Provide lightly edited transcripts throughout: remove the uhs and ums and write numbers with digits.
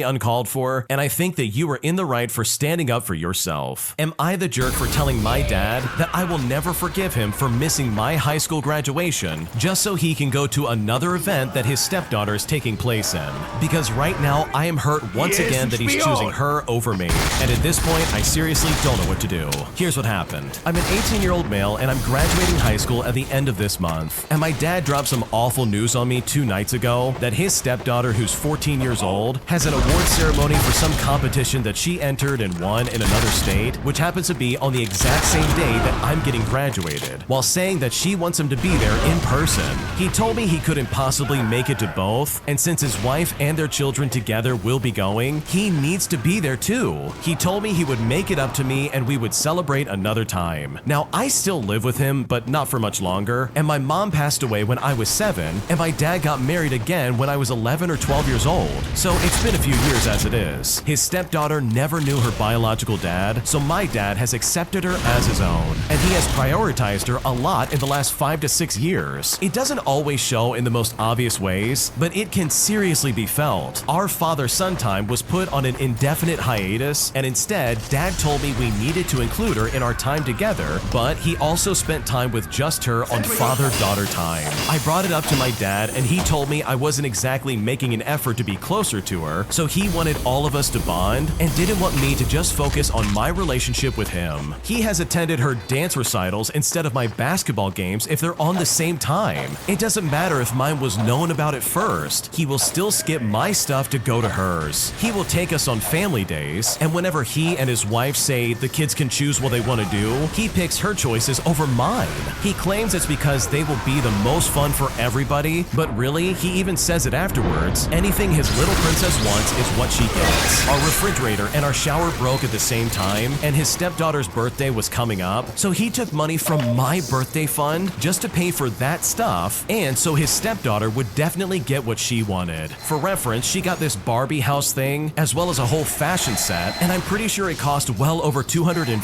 uncalled for, and I think that you were in the right for standing up for yourself. Am I the jerk for telling my dad that I will never forgive him for missing my high school graduation just so he can go to another event that his stepdaughter is taking place in? Because right now I am hurt once again that he's choosing her over me, and at this point I seriously don't know what to do. Here's what happened. I'm an 18-year-old male and I'm graduating high school at the end of this month, and my dad dropped some awful news on me 2 nights ago that his stepdaughter, who's 14 years old, has an award ceremony for some competition that she entered and won in another state, which happens to be on the exact same day that I'm getting graduated, while saying that she wants him to be there in person. He told me he couldn't possibly make it to both, and since his wife and their children together will be going, he needs to be there too. He told me he would make it up to me and we would celebrate another time. Now, I still live with him, but not for much longer, and my mom passed away when I was 7, and my dad got married again when I was 11 or 12 years old, so it's been a few years as it is. His stepdaughter never knew her biological dad, so my dad has accepted her as his own, and he has prioritized her a lot in the last 5 to 6 years. It doesn't always show in the most obvious ways, but it can seriously be felt. Our father-son time was put on an indefinite hiatus, and instead, Dad told me we needed to include her in our time together, but he also spent time with just her on father-daughter time. I brought it up to my dad, and he told me I wasn't exactly making an effort to be closer to her, so he wanted all of us to bond and didn't want me to just focus on my relationship with him. He has attended her dance recitals instead of my basketball games if they're on the same time. It doesn't matter if mine was known about it first. He will still skip my stuff to go to hers. He will take us on family days, and whenever he and his wife say the kids can choose what they want to do, he picks her choices over mine. He claims it's because they will be the most fun for everybody, but really, he even says it afterwards. Anything his little princess wants is what she gets. Our refrigerator and our shower broke at the same time, and his stepdaughter's birthday was coming up, so he took money from my birthday fund just to pay for that stuff, and so his stepdaughter would definitely get what she wanted. For reference, she got this Barbie house thing, as well as a whole fashion set, and I'm pretty sure it cost well over $250.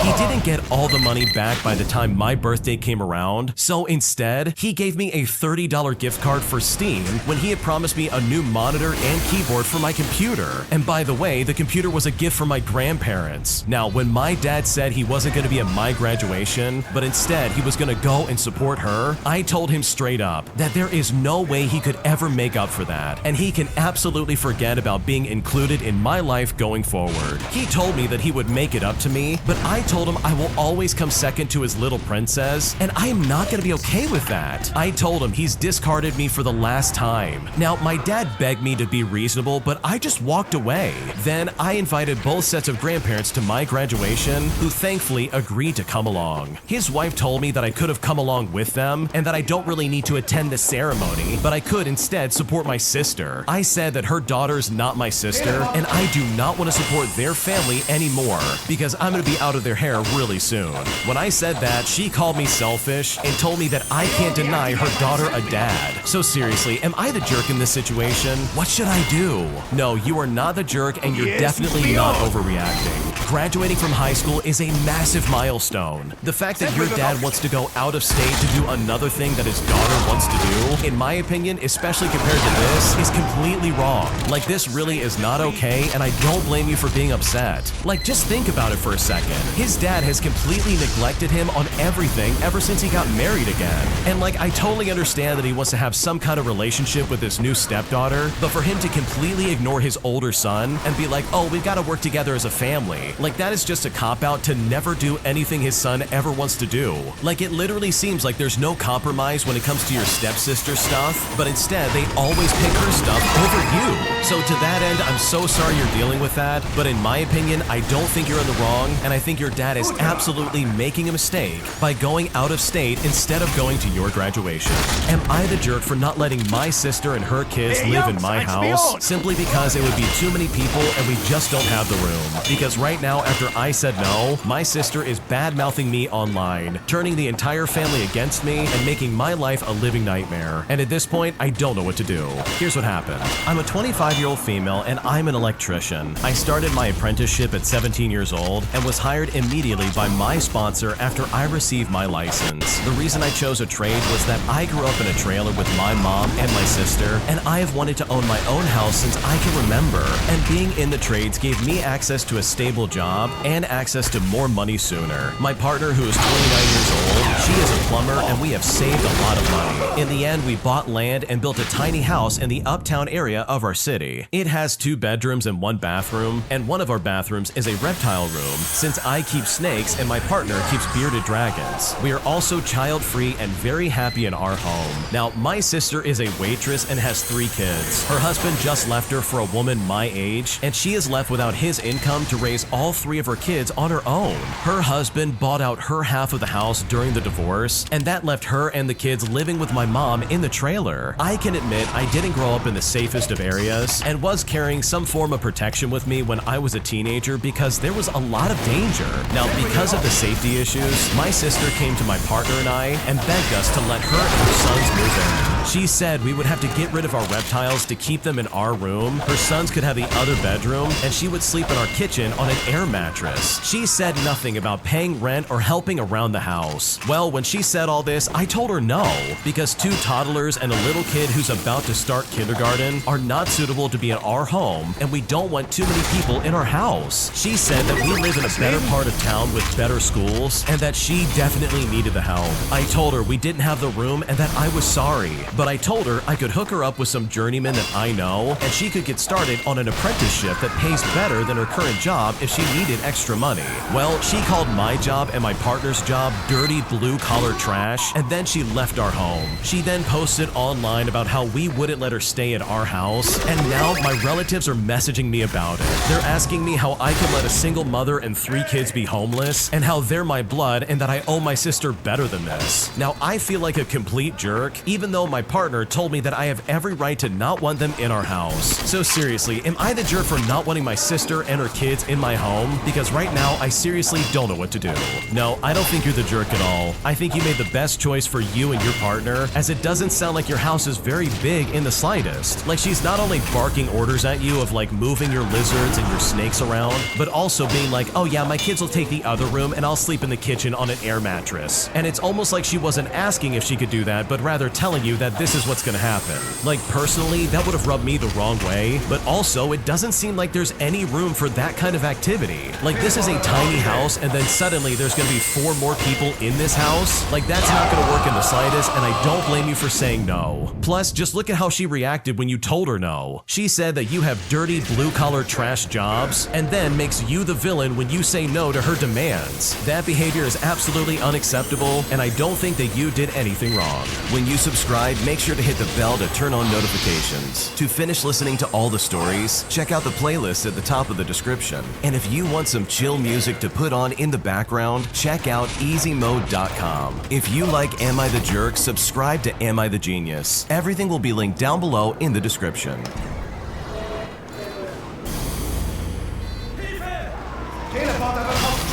He didn't get all the money back by the time my birthday came around, so instead, he gave me a $30 gift card for Steam when he had promised me a new monitor and keyboard for my computer. And by the way, the computer was a gift from my grandparents. Now, when my dad said he wasn't going to be at my graduation, but instead he was going to go and support her, I told him straight up that there is no way he could ever make up for that, and he can absolutely forget about being included in my life going forward. He told me that he would make it up to me, but I told him I will always come second to his little princess, and I am not going to be okay with that. I told him he's discarded me for the last time. Now, my dad begged me to be reasonable, but I just walked away. Then I invited both sets of grandparents to my graduation, who thankfully agreed to come along. His wife told me that I could have come along with them, and that I don't really need to attend the ceremony, but I could instead support my sister. I said that her daughter's not my sister, and I do not want to support their family anymore, because I'm going to be out of their hair really soon. When I said that, she called me selfish and told me that I can't deny her daughter a dad. So seriously, am I the jerk in this situation? What should I do? No, you are not the jerk, and you're definitely not overreacting. Graduating from high school is a massive milestone. The fact that your dad wants to go out of state to do another thing that his daughter wants to do, in my opinion, especially compared to this, is completely wrong. Like, this really is not okay, and I don't blame you for being upset. Like, just think about it for a second. His dad has completely neglected him on everything ever since he got married again. And like, I totally understand that he wants to have some kind of relationship with his new stepdaughter, but for him to completely ignore his older son and be like, oh, we've got to work together as a family, like, that is just a cop-out to never do anything his son ever wants to do. Like, it literally seems like there's no compromise when it comes to your stepsister stuff, but instead they always pick her stuff over you. So to that end, I'm so sorry you're dealing with that, but in my opinion, I don't think you're in the wrong, and I think your dad is absolutely making a mistake by going out of state instead of going to your graduation. Am I the jerk for not letting my sister and her kids live in my house simply because it would be too many people and we just don't have the room? Because right now, after I said no, my sister is bad-mouthing me online, turning the entire family against me and making my life a living nightmare. And at this point, I don't know what to do. Here's what happened. I'm a 25-year-old 25-year-old female, and I'm an electrician. I started my apprenticeship at 17 years old and was hired immediately by my sponsor after I received my license. The reason I chose a trade was that I grew up in a trailer with my mom and my sister, and I have wanted to own my own house since I can remember. And being in the trades gave me access to a stable job and access to more money sooner. My partner, who is 29 years old, she is a plumber, and we have saved a lot of money. In the end, we bought land and built a tiny house in the uptown area of our city. It has 2 bedrooms and 1 bathroom, and one of our bathrooms is a reptile room, since I keep snakes and my partner keeps bearded dragons. We are also child-free and very happy in our home. Now, my sister is a waitress and has 3 kids. Her husband just left her for a woman my age, and she is left without his income to raise all 3 of her kids on her own. Her husband bought out her half of the house during the divorce, and that left her and the kids living with my mom in the trailer. I can admit I didn't grow up in the safest of areas and was carrying some form of protection with me when I was a teenager because there was a lot of danger. Now, because of the safety issues, my sister came to my partner and I and begged us to let her and her sons move in. She said we would have to get rid of our reptiles to keep them in our room, her sons could have the other bedroom, and she would sleep in our kitchen on an air mattress. She said nothing about paying rent or helping around the house. Well, when she said all this, I told her no, because 2 toddlers and a little kid who's about to start kindergarten are not suitable to be in our home, and we don't want too many people in our house. She said that we live in a better part of town with better schools, and that she definitely needed the help. I told her we didn't have the room and that I was sorry, but I told her I could hook her up with some journeymen that I know, and she could get started on an apprenticeship that pays better than her current job if she needed extra money. Well, she called my job and my partner's job dirty blue-collar trash, and then she left our home. She then posted online about how we wouldn't let her stay at our house, and now my relatives are messaging me about it. They're asking me how I could let a single mother and 3 kids be homeless, and how they're my blood and that I owe my sister better than this. Now, I feel like a complete jerk, even though my partner told me that I have every right to not want them in our house. So seriously, am I the jerk for not wanting my sister and her kids in my home? Because right now, I seriously don't know what to do. No, I don't think you're the jerk at all. I think you made the best choice for you and your partner, as it doesn't sound like your house is very big in the slightest. Like, she's not only barking orders at you of like moving your lizards and your snakes around, but also being like, oh yeah, my kids will take the other room and I'll sleep in the kitchen on an air mattress. And it's almost like she wasn't asking if she could do that, but rather telling you that this is what's gonna happen. Like, personally, that would have rubbed me the wrong way, but also it doesn't seem like there's any room for that kind of activity. Like, this is a tiny house and then suddenly there's gonna be 4 more people in this house. Like, that's not gonna work in the slightest, and I don't blame you for saying no. Plus, just look at how she reacted when you told her no. She said that you have dirty blue-collar trash jobs, and then makes you the villain when you say no to her demands. That behavior is absolutely unacceptable, and I don't think that you did anything wrong. When you subscribe, make sure to hit the bell to turn on notifications. To finish listening to all the stories, check out the playlist at the top of the description. And if you want some chill music to put on in the background, check out EasyMode.com. If you like Am I the Jerk, subscribe to Am I the Genius. Everything will be linked down below in the description.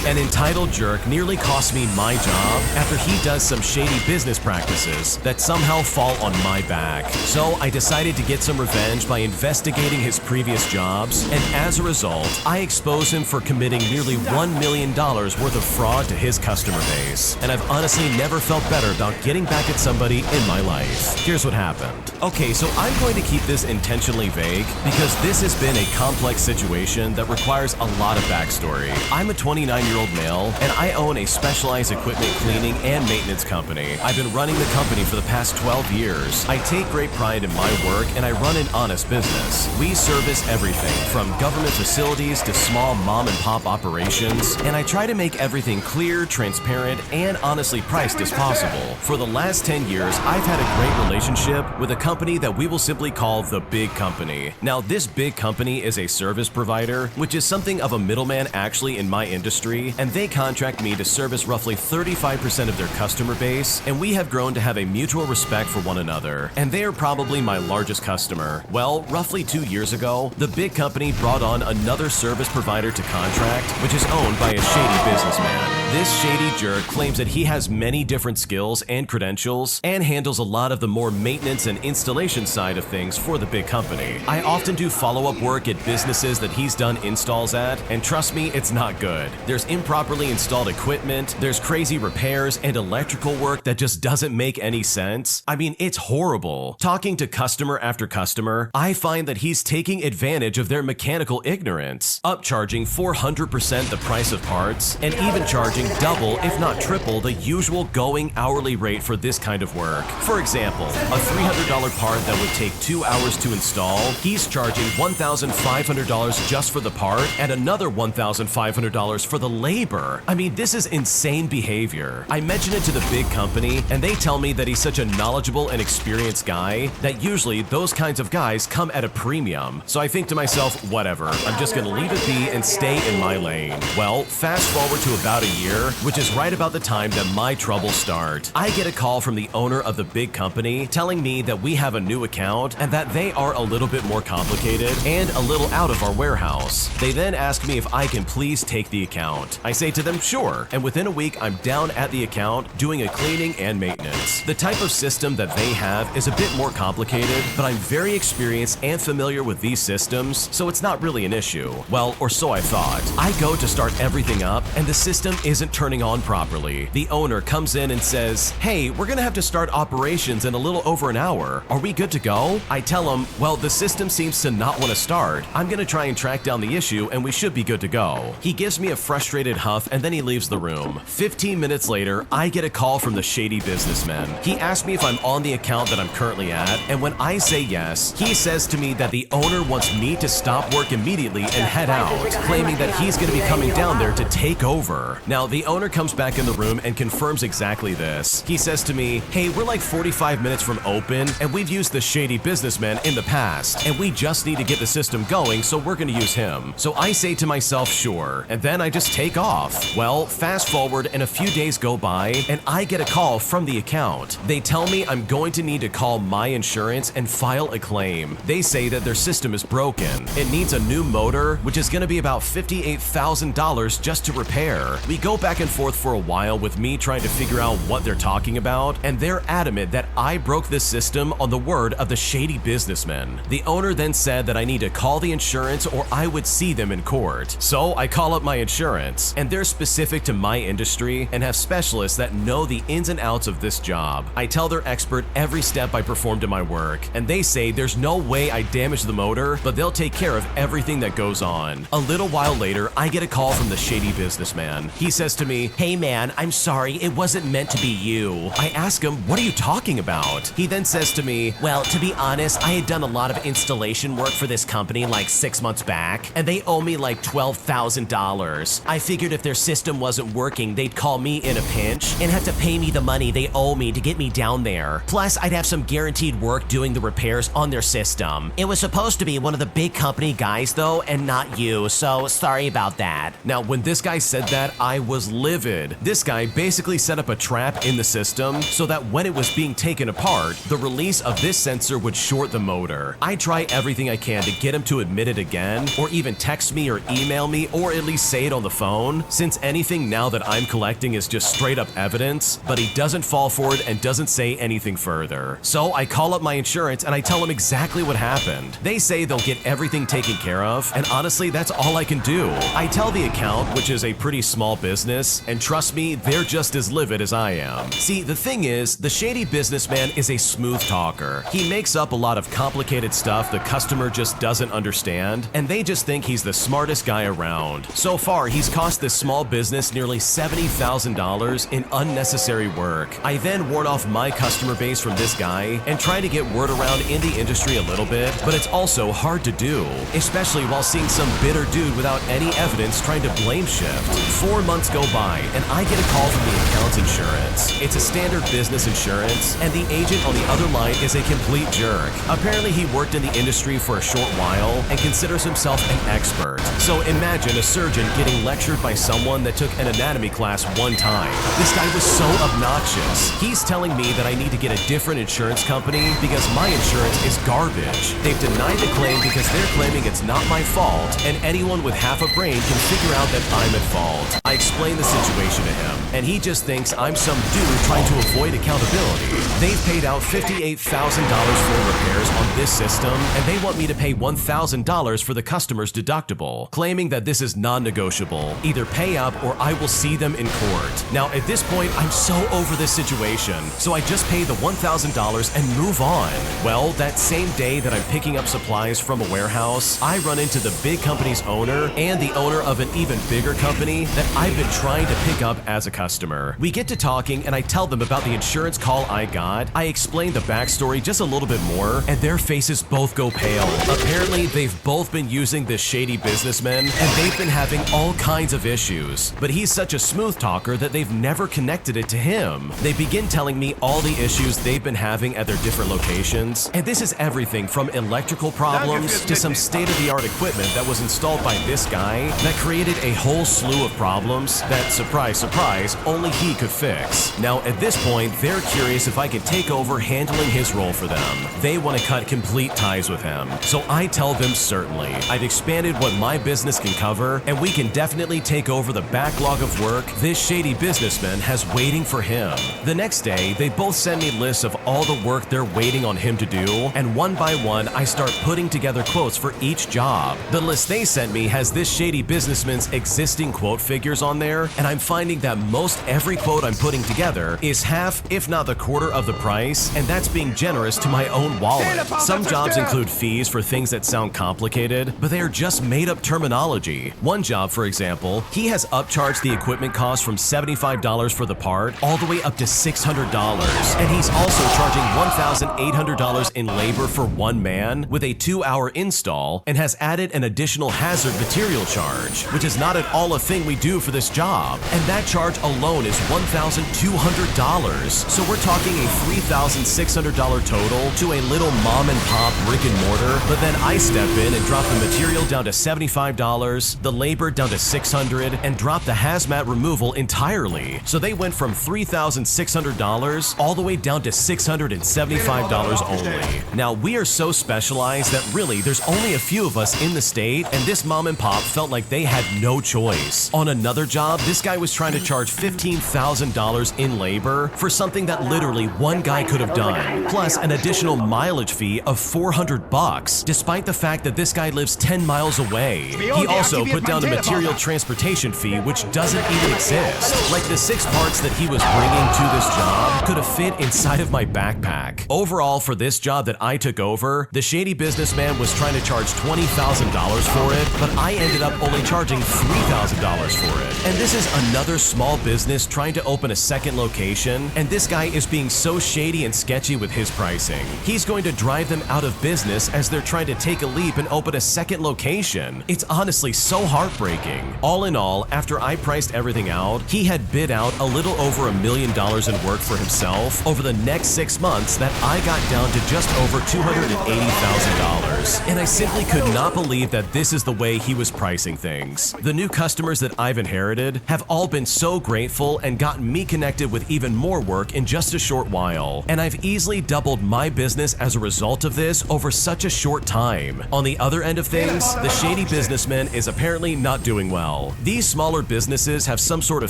An entitled jerk nearly cost me my job after he does some shady business practices that somehow fall on my back. So I decided to get some revenge by investigating his previous jobs, and as a result, I exposed him for committing nearly $1 million worth of fraud to his customer base. And I've honestly never felt better about getting back at somebody in my life. Here's what happened. Okay, so I'm going to keep this intentionally vague because this has been a complex situation that requires a lot of backstory. I'm a 29-year-old male, and I own a specialized equipment cleaning and maintenance company. I've been running the company for the past 12 years. I take great pride in my work, and I run an honest business. We service everything from government facilities to small mom-and-pop operations, and I try to make everything clear, transparent, and honestly priced as possible. For the last 10 years, I've had a great relationship with a company that we will simply call the Big Company. Now, this Big Company is a service provider, which is something of a middleman actually in my industry, industry, and they contract me to service roughly 35% of their customer base, and we have grown to have a mutual respect for one another, and they are probably my largest customer. Well, roughly 2 years ago, the big company brought on another service provider to contract, which is owned by a shady businessman. This shady jerk claims that he has many different skills and credentials and handles a lot of the more maintenance and installation side of things for the big company. I often do follow-up work at businesses that he's done installs at, and trust me, it's not good. There's improperly installed equipment, there's crazy repairs and electrical work that just doesn't make any sense. I mean, it's horrible. Talking to customer after customer, I find that he's taking advantage of their mechanical ignorance, upcharging 400% the price of parts, and even charging double, if not triple, the usual going hourly rate for this kind of work. For example, a $300 part that would take 2 hours to install, he's charging $1,500 just for the part and another $1,500 for the labor. I mean, this is insane behavior. I mention it to the big company, and they tell me that he's such a knowledgeable and experienced guy that usually those kinds of guys come at a premium. So I think to myself, whatever, I'm just gonna leave it be and stay in my lane. Well, fast forward to about a year, which is right about the time that my troubles start. I get a call from the owner of the big company telling me that we have a new account and that they are a little bit more complicated and a little out of our warehouse. They then ask me if I can please take the account. I say to them, sure, and within a week I'm down at the account doing a cleaning and maintenance. The type of system that they have is a bit more complicated, but I'm very experienced and familiar with these systems, so it's not really an issue. Well, or so I thought. I go to start everything up and the system isn't turning on properly. The owner comes in and says, hey, we're gonna have to start operations in a little over an hour. Are we good to go? I tell him, well, the system seems to not want to start. I'm gonna try and track down the issue and we should be good to go. He gives me a frustrated huff and then he leaves the room. 15 minutes later, I get a call from the shady businessman. He asks me if I'm on the account that I'm currently at, and when I say yes, he says to me that the owner wants me to stop work immediately and head out, claiming that he's gonna be coming down there to take over. Now, the owner comes back in the room and confirms exactly this. He says to me, hey, we're like 45 minutes from open, and we've used the shady businessman in the past, and we just need to get the system going, so we're gonna use him. So I say to myself, sure, and then I just take off. Well, fast forward and a few days go by, and I get a call from the account. They tell me I'm going to need to call my insurance and file a claim. They say that their system is broken. It needs a new motor, which is gonna be about $58,000 just to repair. We go back and forth for a while with me trying to figure out what they're talking about, and they're adamant that I broke this system on the word of the shady businessman. The owner then said that I need to call the insurance or I would see them in court. So I call up my insurance, and they're specific to my industry and have specialists that know the ins and outs of this job. I tell their expert every step I performed in my work, and they say there's no way I damaged the motor, but they'll take care of everything that goes on. A little while later, I get a call from the shady businessman. He says to me, hey man, I'm sorry, it wasn't meant to be you. I ask him, what are you talking about? He then says to me, well, to be honest, I had done a lot of installation work for this company like 6 months back, and they owe me like $12,000. I figured if their system wasn't working, they'd call me in a pinch and have to pay me the money they owe me to get me down there. Plus, I'd have some guaranteed work doing the repairs on their system. It was supposed to be one of the big company guys though, and not you, so sorry about that. Now, when this guy said that, I was livid. This guy basically set up a trap in the system so that when it was being taken apart, the release of this sensor would short the motor. I try everything I can to get him to admit it again, or even text me or email me, or at least say it on the phone, since anything now that I'm collecting is just straight up evidence, but he doesn't fall for it and doesn't say anything further. So I call up my insurance and I tell them exactly what happened. They say they'll get everything taken care of, and honestly, that's all I can do. I tell the account, which is a pretty small business, and trust me, they're just as livid as I am. See, the thing is, the shady businessman is a smooth talker. He makes up a lot of complicated stuff the customer just doesn't understand, and they just think he's the smartest guy around. So far, he's cost this small business nearly $70,000 in unnecessary work. I then ward off my customer base from this guy and try to get word around in the industry a little bit, but it's also hard to do, especially while seeing some bitter dude without any evidence trying to blame shift. 4 months go by, and I get a call from the account's insurance. It's a standard business insurance, and the agent on the other line is a complete jerk. Apparently, he worked in the industry for a short while and considers himself an expert. So imagine a surgeon getting lectured hired by someone that took an anatomy class one time. This guy was so obnoxious. He's telling me that I need to get a different insurance company because my insurance is garbage. They've denied the claim because they're claiming it's not my fault, and anyone with half a brain can figure out that I'm at fault. I explain the situation to him, and he just thinks I'm some dude trying to avoid accountability. They've paid out $58,000 for repairs on this system, and they want me to pay $1,000 for the customer's deductible, claiming that this is non-negotiable. Either pay up or I will see them in court. Now, at this point, I'm so over this situation, so I just pay the $1,000 and move on. Well, that same day that I'm picking up supplies from a warehouse, I run into the big company's owner and the owner of an even bigger company that I've been trying to pick up as a customer. We get to talking and I tell them about the insurance call I got. I explain the backstory just a little bit more, and their faces both go pale. Apparently, they've both been using this shady businessman, and they've been having all kinds of issues. But he's such a smooth talker that they've never connected it to him. They begin telling me all the issues they've been having at their different locations, and this is everything from electrical problems to some state-of-the-art equipment that was installed by this guy that created a whole slew of problems that, surprise, surprise, only he could fix. Now, at this point, they're curious if I could take over handling his role for them. They want to cut complete ties with him. So I tell them certainly. I've expanded what my business can cover, and we can definitely take over the backlog of work this shady businessman has waiting for him. The next day, they both send me lists of all the work they're waiting on him to do, and one by one, I start putting together quotes for each job. The list they sent me has this shady businessman's existing quote figures on there, and I'm finding that most every quote I'm putting together is half, if not the quarter of the price, and that's being generous to my own wallet. Some jobs include fees for things that sound complicated, but they are just made-up terminology. One job, for example, he has upcharged the equipment cost from $75 for the part all the way up to $600, and he's also charging $1,800 in labor for one man with a 2-hour install, and has added an additional hazard material charge, which is not at all a thing we do for this job, and that charge alone is $1,200. So we're talking a $3,600 total to a little mom and pop brick and mortar, but then I step in and drop the material down to $75, the labor down to $600, and drop the hazmat removal entirely. So they went from $3,600 all the way down to $675 only. Now, we are so specialized that really there's only a few of us in the state, and this mom and pop felt like they had no choice. On another job, this guy was trying to charge $15,000 in labor for something that literally one guy could have done, plus an additional mileage fee of $400, despite the fact that this guy lives 10 miles away. He also put down a material transportation fee which doesn't even exist. Like the 6 parts that he was bringing to this job could have fit inside of my backpack. Overall, for this job that I took over, the shady businessman was trying to charge $20,000 for it, but I ended up only charging $3,000 for it. And this is another small business trying to open a second location, and this guy is being so shady and sketchy with his pricing. He's going to drive them out of business as they're trying to take a leap and open a second location. It's honestly so heartbreaking. All in all, after I priced everything out, he had bid out a little over $1 million in work for himself over the next 6 months that I got down to just over $280,000. And I simply could not believe that this is the way he was pricing things. The new customers that I've inherited have all been so grateful and gotten me connected with even more work in just a short while. And I've easily doubled my business as a result of this over such a short time. On the other end of things, the shady businessman is apparently not doing well. These smaller businesses have some sort of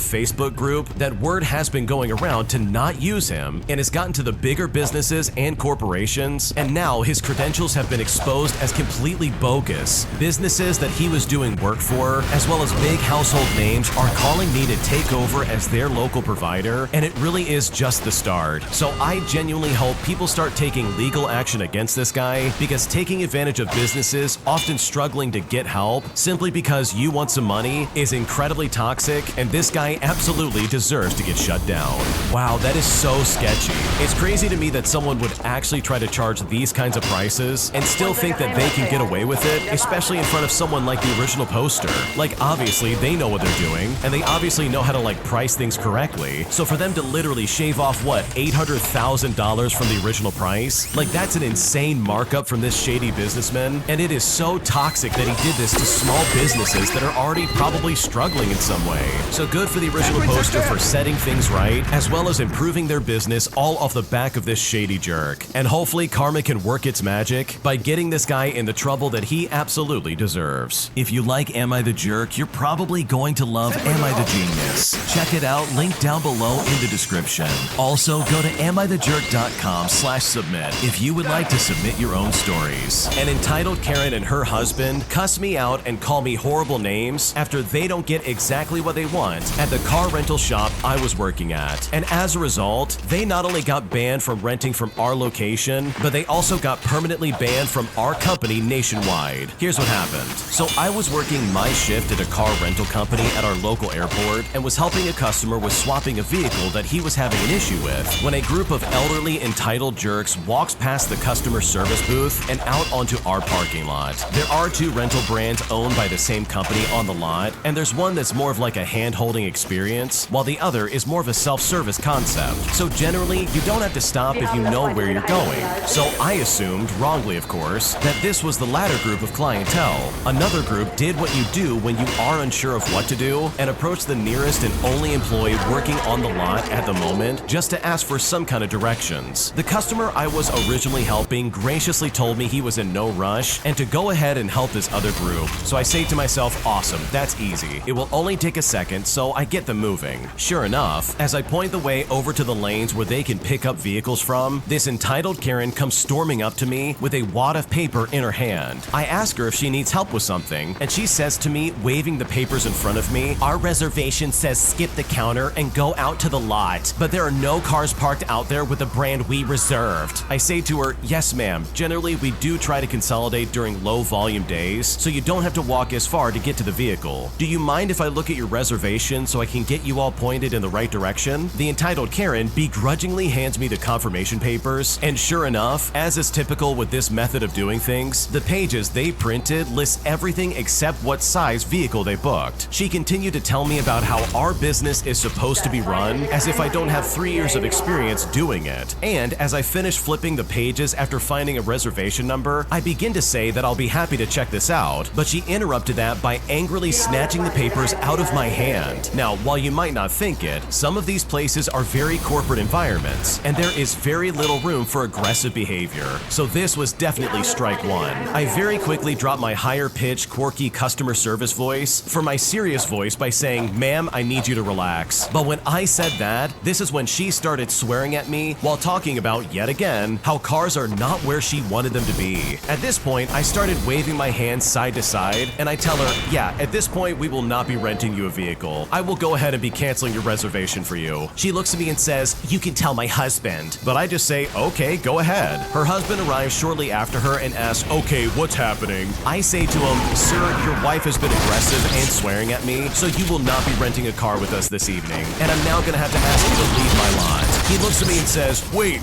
Facebook group that word has been going around to not use him, and has gotten to the bigger businesses and corporations, and now his credentials have been exposed as completely bogus. Businesses that he was doing work for, as well as big household names, are calling me to take over as their local provider, and it really is just the start. So I genuinely hope people start taking legal action against this guy, because taking advantage of businesses often struggling to get help simply because you want some money is incredibly toxic, and this guy absolutely deserves to get shut down. Wow, that is so sketchy. It's crazy to me that someone would actually try to charge these kinds of prices and still think that they can get away with it, especially in front of someone like the original poster. Like, obviously they know what they're doing, and they obviously know how to price things correctly. So for them to literally shave off what, $800,000 from the original price? That's an insane markup from this shady businessman, and it is so toxic that he did this to small businesses that are already probably probably struggling in some way. So good for the original poster for setting things right, as well as improving their business all off the back of this shady jerk. And hopefully karma can work its magic by getting this guy in the trouble that he absolutely deserves. If you like Am I the Jerk, you're probably going to love Am I the Genius. Check it out, link down below in the description. Also, go to amithejerk.com/submit if you would like to submit your own stories. An entitled Karen and her husband cuss me out and call me horrible names after they don't get exactly what they want at the car rental shop I was working at. And as a result, they not only got banned from renting from our location, but they also got permanently banned from our company nationwide. Here's what happened. So I was working my shift at a car rental company at our local airport and was helping a customer with swapping a vehicle that he was having an issue with when a group of elderly entitled jerks walks past the customer service booth and out onto our parking lot. There are 2 rental brands owned by the same company on the lot, and there's one that's more of like a hand-holding experience, while the other is more of a self-service concept. So generally, you don't have to stop if you know where you're going. So I assumed, wrongly of course, that this was the latter group of clientele. Another group did what you do when you are unsure of what to do and approached the nearest and only employee working on the lot at the moment just to ask for some kind of directions. The customer I was originally helping graciously told me he was in no rush and to go ahead and help this other group. So I say to myself, awesome, that's easy. It will only take a second, so I get them moving. Sure enough, as I point the way over to the lanes where they can pick up vehicles from, this entitled Karen comes storming up to me with a wad of paper in her hand. I ask her if she needs help with something, and she says to me, waving the papers in front of me, "Our reservation says skip the counter and go out to the lot, but there are no cars parked out there with the brand we reserved." I say to her, "Yes, ma'am. Generally, we do try to consolidate during low volume days, so you don't have to walk as far to get to the vehicle. Do you mind if I look at your reservation so I can get you all pointed in the right direction?" The entitled Karen begrudgingly hands me the confirmation papers, and sure enough, as is typical with this method of doing things, the pages they printed list everything except what size vehicle they booked. She continued to tell me about how our business is supposed to be run as if I don't have 3 years of experience doing it. And as I finish flipping the pages after finding a reservation number, I begin to say that I'll be happy to check this out, but she interrupted that by angrily snatching the papers out of my hand. Now, while you might not think it, some of these places are very corporate environments, and there is very little room for aggressive behavior. So this was definitely strike one. I very quickly dropped my higher-pitched, quirky customer service voice for my serious voice by saying, "Ma'am, I need you to relax." But when I said that, this is when she started swearing at me while talking about, yet again, how cars are not where she wanted them to be. At this point, I started waving my hands side to side, and I tell her, "Yeah, at this point, we will not be renting you a vehicle. I will go ahead and be canceling your reservation for you." She looks at me and says, "You can tell my husband." But I just say, "Okay, go ahead." Her husband arrives shortly after her and asks, "Okay, what's happening?" I say to him, "Sir, your wife has been aggressive and swearing at me, so you will not be renting a car with us this evening, and I'm now gonna have to ask you to leave my lot." He looks at me and says, wait,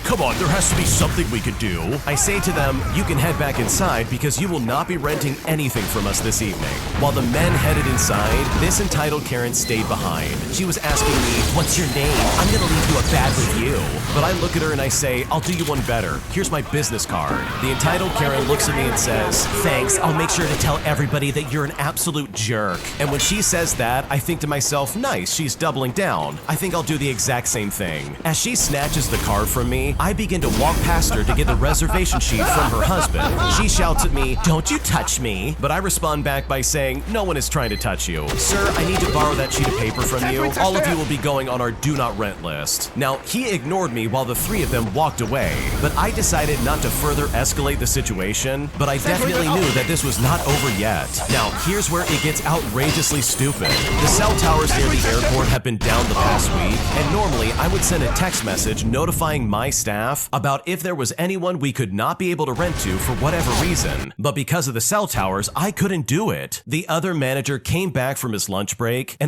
come on, there has to be something we could do." I say to them, "You can head back inside because you will not be renting anything from us this evening." While the men headed inside, this entitled Karen stayed behind. She was asking me, "What's your name? I'm gonna leave you a bad review." But I look at her and I say, "I'll do you one better. Here's my business card." The entitled Karen looks at me and says, "Thanks, I'll make sure to tell everybody that you're an absolute jerk." And when she says that, I think to myself, nice, she's doubling down. I think I'll do the exact same thing. As she snatches the card from me, I begin to walk past her to get the reservation sheet from her husband. She shouts at me, "Don't you touch me." But I respond back by saying, "No one is trying to touch you. Sir, I need to borrow that sheet of paper from you. All of you will be going on our do not rent list." Now, he ignored me while the 3 of them walked away, but I decided not to further escalate the situation, but I definitely knew that this was not over yet. Now, here's where it gets outrageously stupid. The cell towers near the airport have been down the past week, and normally I would send a text message notifying my staff about if there was anyone we could not be able to rent to for whatever reason, but because of the cell towers, I couldn't do it. The other manager came back from his lunch break, and